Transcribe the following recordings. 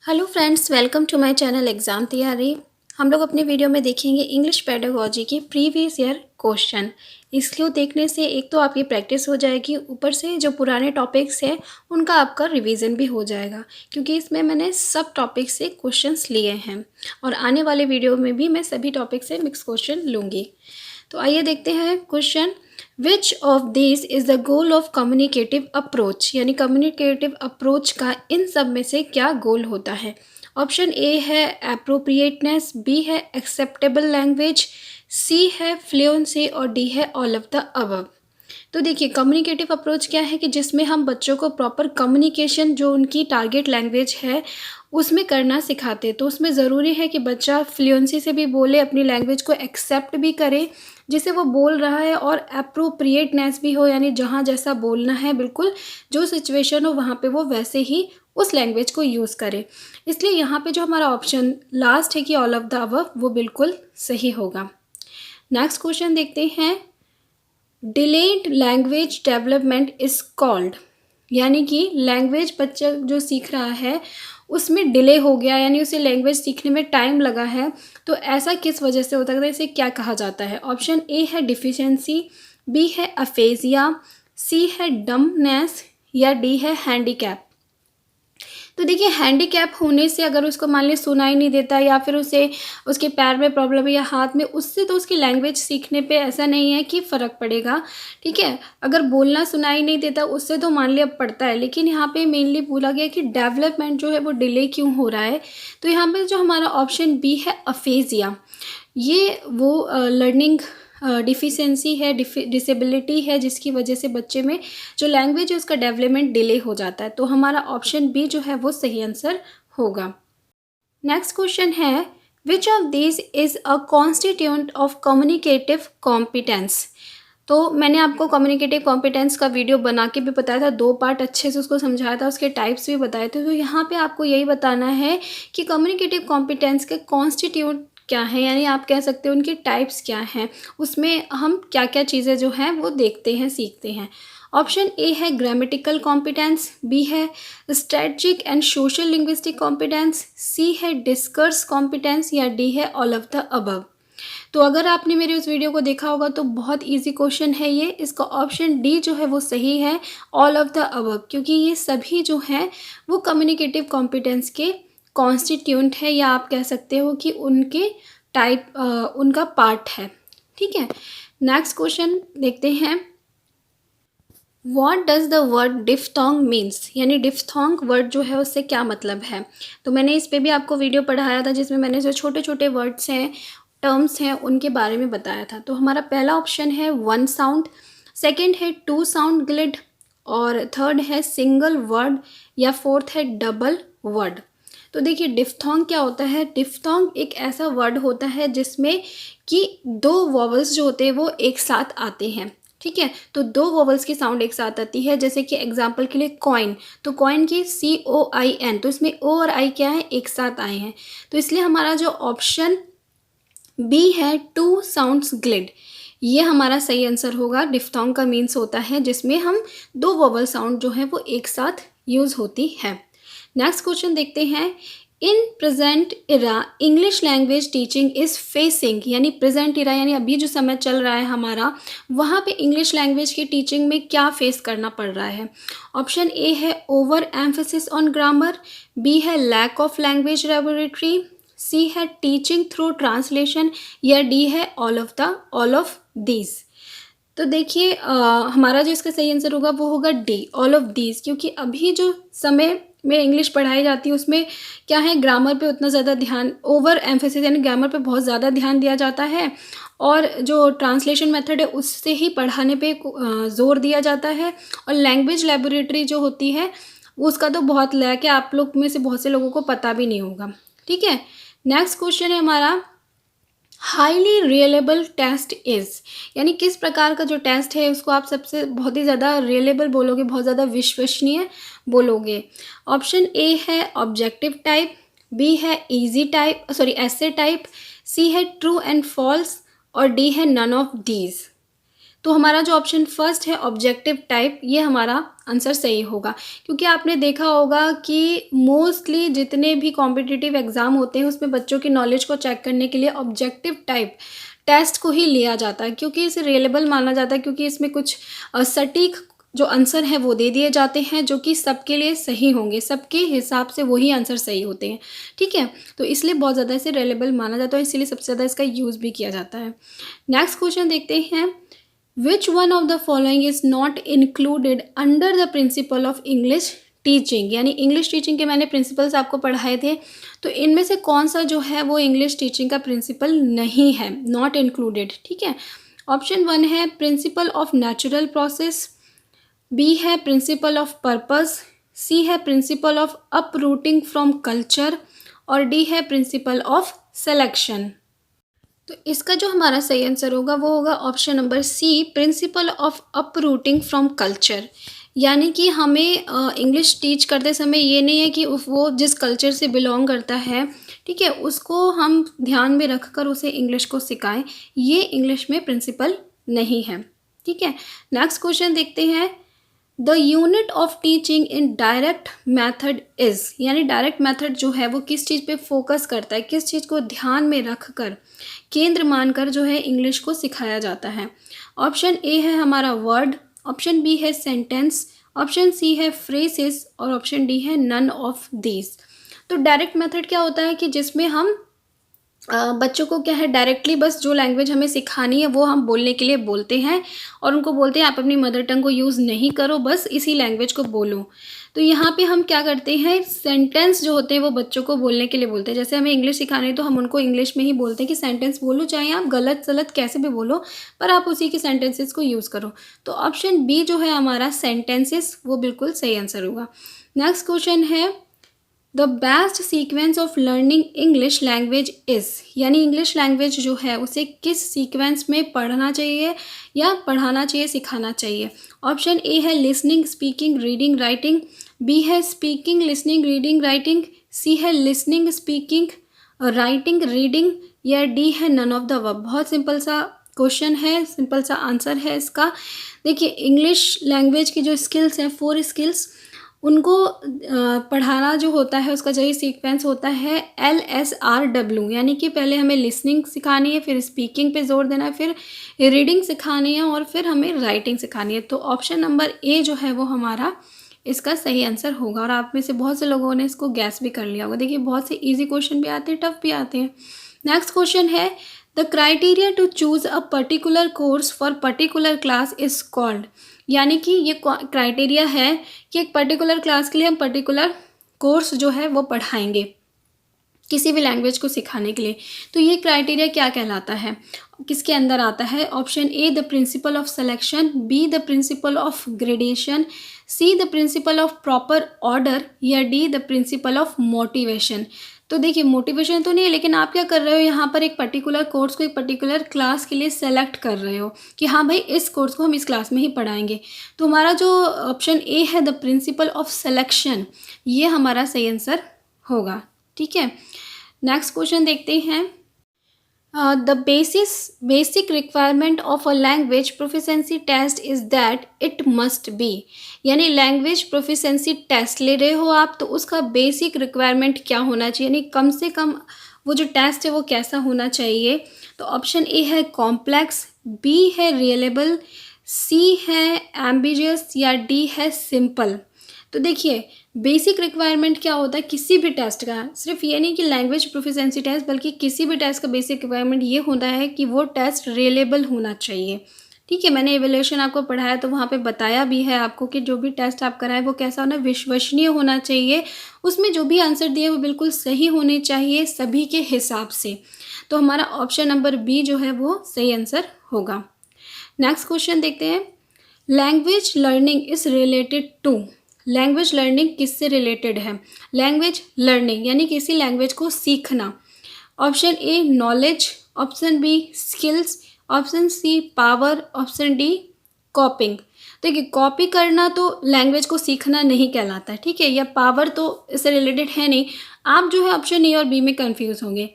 Hello friends, welcome to my channel exam तैयारी। हम लोग अपने वीडियो में देखेंगे इंग्लिश पेडागोजी के प्रीवियस ईयर क्वेश्चन। इसको देखने से एक तो आपकी प्रैक्टिस हो जाएगी, ऊपर से जो पुराने टॉपिक्स हैं उनका आपका रिवीजन भी हो जाएगा, क्योंकि इसमें मैंने सब टॉपिक से क्वेश्चंस लिए हैं और आने वाले वीडियो में भी मैं सभी टॉपिक से मिक्स क्वेश्चन लूँगी। तो आइए देखते हैं question. Which of this is the goal of communicative approach, यानी कम्युनिकेटिव अप्रोच का इन सब में से क्या गोल होता है। ऑप्शन ए है अप्रोप्रिएटनेस, बी है एक्सेप्टेबल लैंग्वेज, सी है फ्लुएंसी और डी है ऑल ऑफ द अबव। तो देखिए, कम्युनिकेटिव अप्रोच क्या है कि जिसमें हम बच्चों को प्रॉपर कम्युनिकेशन जो उनकी टारगेट लैंग्वेज है उसमें करना सिखाते हैं। तो उसमें ज़रूरी है कि बच्चा फ्लुएंसी से भी बोले, अपनी लैंग्वेज को एक्सेप्ट भी करे जिसे वो बोल रहा है, और अप्रोप्रिएटनेस भी हो, यानी जहाँ जैसा बोलना है बिल्कुल जो सिचुएशन हो वहाँ पे वो वैसे ही उस लैंग्वेज को यूज़ करे। इसलिए यहाँ पे जो हमारा ऑप्शन लास्ट है कि ऑल ऑफ द अबव, वो बिल्कुल सही होगा। नेक्स्ट क्वेश्चन देखते हैं। Delayed language development is called, यानी कि लैंग्वेज बच्चा जो सीख रहा है उसमें डिले हो गया, यानी उसे लैंग्वेज सीखने में टाइम लगा है, तो ऐसा किस वजह से होता है, इसे क्या कहा जाता है। ऑप्शन ए है डिफिशेंसी, बी है अफेजिया, सी है डम्बनेस या डी है हैंडीकैप। तो देखिए, हैंडीकैप होने से अगर उसको मान ली सुनाई नहीं देता, या फिर उसे उसके पैर में प्रॉब्लम है या हाथ में, उससे तो उसकी लैंग्वेज सीखने पे ऐसा नहीं है कि फ़र्क पड़ेगा। ठीक है, अगर बोलना सुनाई नहीं देता उससे तो मान लिया पड़ता है, लेकिन यहाँ पे मेनली बोला गया कि डेवलपमेंट जो है वो डिले क्यों हो रहा है। तो यहाँ पे जो हमारा ऑप्शन बी है अफेजिया, ये वो लर्निंग डिफिशेंसी है, डिसेबिलिटी है, जिसकी वजह से बच्चे में जो लैंग्वेज है उसका डेवलपमेंट डिले हो जाता है। तो हमारा ऑप्शन बी जो है वो सही आंसर होगा। नेक्स्ट क्वेश्चन है, which of this is a constituent of communicative competence. तो मैंने आपको कम्युनिकेटिव कॉम्पिटेंस का वीडियो बना के भी बताया था, 2 पार्ट अच्छे से उसको समझाया था, उसके टाइप्स भी बताए थे। तो यहाँ पे आपको यही बताना है कि कम्युनिकेटिव कॉम्पिटेंस के कॉन्स्टिट्यूट क्या है, यानी आप कह सकते हो उनकी टाइप्स क्या हैं, उसमें हम क्या क्या चीज़ें जो हैं वो देखते हैं, सीखते हैं। ऑप्शन ए है ग्रामेटिकल कॉम्पिटेंस, बी है strategic and social linguistic competence, C है डिस्कर्स कॉम्पिटेंस या डी है ऑल ऑफ द अबव। तो अगर आपने मेरे उस वीडियो को देखा होगा तो बहुत इजी क्वेश्चन है ये। इसका ऑप्शन डी जो है वो सही है, ऑल ऑफ द अबव, क्योंकि ये सभी जो हैं वो कम्युनिकेटिव कॉम्पिटेंस के कॉन्स्टिट्यूएंट है, या आप कह सकते हो कि उनके टाइप उनका पार्ट है। ठीक है, नेक्स्ट क्वेश्चन देखते हैं। What does the word diphthong means, यानी डिफ्थोंग वर्ड जो है उससे क्या मतलब है। तो मैंने इस पे भी आपको वीडियो पढ़ाया था, जिसमें मैंने जो छोटे छोटे वर्ड्स हैं, टर्म्स हैं, उनके बारे में बताया था। तो हमारा पहला ऑप्शन है वन साउंड, सेकंड है टू साउंड ग्लिड, और थर्ड है सिंगल वर्ड, या फोर्थ है डबल वर्ड। तो देखिए, डिफ्थोंग क्या होता है। डिफ्थोंग एक ऐसा वर्ड होता है जिसमें कि 2 वॉवल्स जो होते हैं वो एक साथ आते हैं। ठीक है, तो 2 वोवल्स की साउंड एक साथ आती है, जैसे कि एग्जांपल के लिए कॉइन, तो कॉइन की COIN, तो इसमें ओ और आई क्या है, एक साथ आए हैं। तो इसलिए हमारा जो ऑप्शन बी है टू साउंड्स ग्लिड, ये हमारा सही आंसर होगा। डिफ्थोंग का मीन्स होता है जिसमें हम 2 वोवल साउंड जो है वो एक साथ यूज़ होती है। नेक्स्ट क्वेश्चन देखते हैं। In present era English language teaching is facing, यानी प्रेजेंट इरा यानी अभी जो समय चल रहा है हमारा, वहाँ पे इंग्लिश लैंग्वेज की टीचिंग में क्या फेस करना पड़ रहा है। ऑप्शन ए है over emphasis on grammar, B है lack of language laboratory, C है टीचिंग थ्रू ट्रांसलेशन, या डी है ऑल ऑफ दीज। तो देखिए, हमारा जो इसका सही आंसर होगा वो होगा डी, ऑल ऑफ दीज, क्योंकि अभी जो समय में इंग्लिश पढ़ाई जाती है उसमें क्या है, ग्रामर पे उतना ज़्यादा ध्यान, ओवर एम्फेसिस यानी ग्रामर पे बहुत ज़्यादा ध्यान दिया जाता है, और जो ट्रांसलेशन मेथड है उससे ही पढ़ाने पे ज़ोर दिया जाता है। और लैंग्वेज लेबोरेटरी जो होती है उसका तो बहुत लैक है, आप लोग में से बहुत से लोगों को पता भी नहीं होगा। ठीक है, नेक्स्ट क्वेश्चन है हमारा, हाईली रियलेबल टेस्ट इज़, यानी किस प्रकार का जो टेस्ट है उसको आप सबसे बहुत ही ज़्यादा रियलेबल बोलोगे, बहुत ज़्यादा विश्वसनीय बोलोगे। ऑप्शन ए है ऑब्जेक्टिव टाइप, बी है इजी टाइप, सॉरी एसे टाइप, सी है ट्रू एंड फॉल्स, और डी है नन ऑफ दीज। तो हमारा जो ऑप्शन फर्स्ट है ऑब्जेक्टिव टाइप, ये हमारा आंसर सही होगा। क्योंकि आपने देखा होगा कि मोस्टली जितने भी कॉम्पिटिटिव एग्ज़ाम होते हैं उसमें बच्चों की नॉलेज को चेक करने के लिए ऑब्जेक्टिव टाइप टेस्ट को ही लिया जाता है, क्योंकि इसे रिलेबल माना जाता है, क्योंकि इसमें कुछ सटीक जो आंसर है वो दे दिए जाते हैं जो कि सबके लिए सही होंगे, सबके हिसाब से वही आंसर सही होते हैं। ठीक है, तो इसलिए बहुत ज़्यादा इसे रिलेबल माना जाता है, इसीलिए सबसे ज़्यादा इसका यूज़ भी किया जाता है। नेक्स्ट क्वेश्चन देखते हैं, which one of the following is not included under the principle of English teaching. यानी इंग्लिश टीचिंग के मैंने प्रिंसिपल्स आपको पढ़ाए थे, तो इनमें से कौन सा जो है वो इंग्लिश टीचिंग का प्रिंसिपल नहीं है, नॉट इंक्लूडेड। ठीक है, ऑप्शन 1 है principle of natural process, B है प्रिंसिपल ऑफ पर्पस, सी है principle of uprooting from culture और डी है प्रिंसिपल ऑफ सिलेक्शन। तो इसका जो हमारा सही आंसर होगा वो होगा option number C, principle of uprooting from culture. यानी कि हमें इंग्लिश टीच करते समय ये नहीं है कि वो जिस कल्चर से बिलोंग करता है, ठीक है, उसको हम ध्यान में रखकर उसे इंग्लिश को सिखाएं, ये इंग्लिश में प्रिंसिपल नहीं है। ठीक है, नेक्स्ट क्वेश्चन देखते हैं, the unit of teaching in direct method is. यानी डायरेक्ट मैथड जो है वो किस चीज़ पे फोकस करता है, किस चीज़ को ध्यान में रख कर, केंद्र मानकर जो है इंग्लिश को सिखाया जाता है। ऑप्शन ए है हमारा वर्ड, ऑप्शन बी है सेंटेंस, ऑप्शन सी है फ्रेसेस और ऑप्शन डी है नन ऑफ दीज। तो डायरेक्ट मेथड क्या होता है कि जिसमें हम बच्चों को क्या है डायरेक्टली बस जो लैंग्वेज हमें सिखानी है वो हम बोलने के लिए बोलते हैं और उनको बोलते हैं आप अपनी मदर टंग को यूज़ नहीं करो, बस इसी लैंग्वेज को बोलो। तो यहाँ पे हम क्या करते हैं, सेंटेंस जो होते हैं वो बच्चों को बोलने के लिए बोलते हैं। जैसे हमें इंग्लिश सिखानी है तो हम उनको इंग्लिश में ही बोलते हैं कि सेंटेंस बोलो, चाहे आप गलत सलत कैसे भी बोलो पर आप उसी के सेंटेंसेस को यूज़ करो। तो ऑप्शन बी जो है हमारा सेंटेंसेस, वो बिल्कुल सही आंसर होगा। नेक्स्ट क्वेश्चन है, the best sequence of learning English language is. यानी इंग्लिश लैंग्वेज जो है उसे किस सीक्वेंस में पढ़ना चाहिए या पढ़ाना चाहिए, सिखाना चाहिए। ऑप्शन ए है listening, speaking, reading, writing, B है speaking, listening, reading, writing, C है लिसनिंग, स्पीकिंग, राइटिंग, रीडिंग, या डी है नन ऑफ द अबव। बहुत सिंपल सा क्वेश्चन है, सिंपल सा आंसर है इसका। देखिए इंग्लिश लैंग्वेज की जो स्किल्स हैं, 4 स्किल्स, उनको पढ़ाना जो होता है उसका जो सीक्वेंस होता है LSRW। यानी कि पहले हमें लिसनिंग सिखानी है, फिर स्पीकिंग पे जोर देना है, फिर रीडिंग सिखानी है और फिर हमें राइटिंग सिखानी है। तो ऑप्शन नंबर ए जो है वो हमारा इसका सही आंसर होगा। और आप में से बहुत से लोगों ने इसको गैस भी कर लिया होगा। देखिए बहुत से ईजी क्वेश्चन भी आते हैं, टफ भी आते हैं। नेक्स्ट क्वेश्चन है, the criteria to choose a particular course for particular class is called. यानी कि ये क्राइटेरिया है कि एक पर्टिकुलर क्लास के लिए हम पर्टिकुलर कोर्स जो है वो पढ़ाएंगे किसी भी लैंग्वेज को सिखाने के लिए। तो ये क्राइटेरिया क्या कहलाता है, किसके अंदर आता है। Option A the principle of selection, B the principle of gradation, C the principle of proper order, या D the principle of motivation. तो देखिए मोटिवेशन तो नहीं है, लेकिन आप क्या कर रहे हो यहाँ पर एक पर्टिकुलर कोर्स को एक पर्टिकुलर क्लास के लिए सेलेक्ट कर रहे हो कि हाँ भाई इस कोर्स को हम इस क्लास में ही पढ़ाएंगे। तो हमारा जो ऑप्शन ए है द प्रिंसिपल ऑफ सिलेक्शन, ये हमारा सही आंसर होगा। ठीक है, नेक्स्ट क्वेश्चन देखते हैं, the basic requirement of a language proficiency test is that it must be. यानी लैंग्वेज प्रोफिशेंसी टेस्ट ले रहे हो आप, तो उसका बेसिक रिक्वायरमेंट क्या होना चाहिए, यानी कम से कम वो जो टेस्ट है वो कैसा होना चाहिए। तो ऑप्शन ए है कॉम्प्लेक्स, बी है रिलेबल, सी है एम्बिजियस, या डी है सिंपल। तो देखिए बेसिक रिक्वायरमेंट क्या होता है किसी भी टेस्ट का, सिर्फ ये नहीं कि लैंग्वेज प्रोफिशेंसी टेस्ट, बल्कि किसी भी टेस्ट का बेसिक रिक्वायरमेंट ये होता है कि वो टेस्ट रिलेबल होना चाहिए। ठीक है, मैंने एवेल्यूशन आपको पढ़ाया तो वहाँ पे बताया भी है आपको कि जो भी टेस्ट आप कराएं वो कैसा होना, विश्वसनीय होना चाहिए, उसमें जो भी आंसर दिए वो बिल्कुल सही होने चाहिए सभी के हिसाब से। तो हमारा ऑप्शन नंबर बी जो है वो सही आंसर होगा। नेक्स्ट क्वेश्चन देखते हैं, language learning is related to. Language learning किससे रिलेटेड है, लैंग्वेज लर्निंग यानी किसी लैंग्वेज को सीखना। Option A knowledge, option B skills, option C power, option D copying. देखिए कॉपी करना तो लैंग्वेज को सीखना नहीं कहलाता है, ठीक है, या पावर तो इससे रिलेटेड है नहीं। आप जो है ऑप्शन ए और बी में कंफ्यूज होंगे।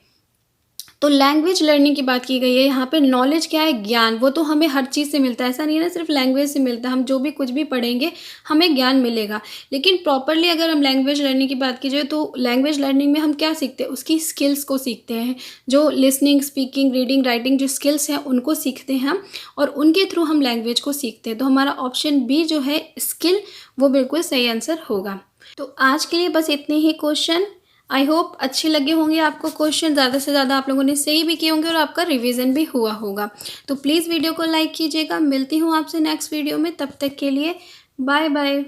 तो लैंग्वेज लर्निंग की बात की गई है यहाँ पे। नॉलेज क्या है? ज्ञान। वो तो हमें हर चीज़ से मिलता है, ऐसा नहीं है ना सिर्फ लैंग्वेज से मिलता है। हम जो भी कुछ भी पढ़ेंगे हमें ज्ञान मिलेगा। लेकिन प्रॉपरली अगर हम लैंग्वेज लर्निंग की बात कीजिए तो लैंग्वेज लर्निंग में हम क्या सीखते हैं? उसकी स्किल्स को सीखते हैं। जो लिसनिंग, स्पीकिंग, रीडिंग, राइटिंग जो स्किल्स हैं उनको सीखते हैं हम, और उनके थ्रू हम लैंग्वेज को सीखते हैं। तो हमारा ऑप्शन बी जो है स्किल, वो बिल्कुल सही आंसर होगा। तो आज के लिए बस इतने ही क्वेश्चन। आई होप अच्छे लगे होंगे आपको क्वेश्चन, ज़्यादा से ज़्यादा आप लोगों ने सही भी किए होंगे और आपका रिवीजन भी हुआ होगा। तो प्लीज़ वीडियो को लाइक कीजिएगा। मिलती हूँ आपसे नेक्स्ट वीडियो में, तब तक के लिए बाय बाय।